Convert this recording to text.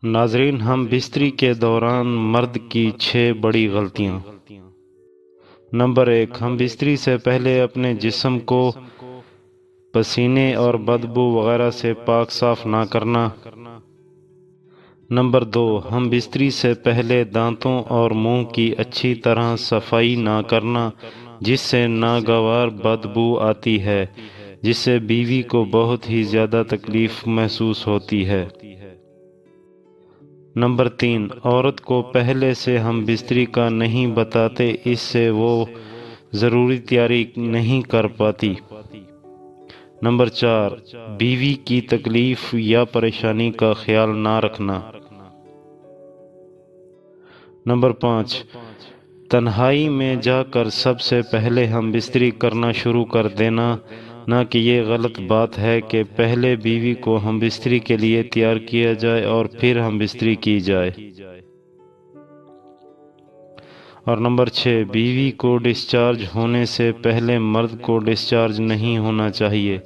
ناظرین، ہم بستری کے دوران مرد کی 6 بڑی غلطیاں۔ نمبر 1، ہم بستری سے پہلے اپنے جسم کو پسینے اور بدبو وغیرہ سے پاک صاف نہ کرنا۔ نمبر 2، ہم بستری سے پہلے دانتوں اور منہ کی اچھی طرح صفائی نہ کرنا، جس سے ناگوار بدبو آتی ہے، جس سے بیوی کو بہت ہی زیادہ تکلیف محسوس ہوتی ہے۔ نمبر 3، عورت کو پہلے سے ہم بستری کا نہیں بتاتے، اس سے وہ ضروری تیاری نہیں کر پاتی۔ نمبر 4، بیوی کی تکلیف یا پریشانی کا خیال نہ رکھنا۔ نمبر 5، تنہائی میں جا کر سب سے پہلے ہم بستری کرنا شروع کر دینا۔ نہ کہ یہ غلط بات ہے کہ پہلے بیوی کو ہم بستری کے لیے تیار کیا جائے اور پھر ہم بستری کی جائے۔ اور نمبر 6، بیوی کو ڈسچارج ہونے سے پہلے مرد کو ڈسچارج نہیں ہونا چاہیے۔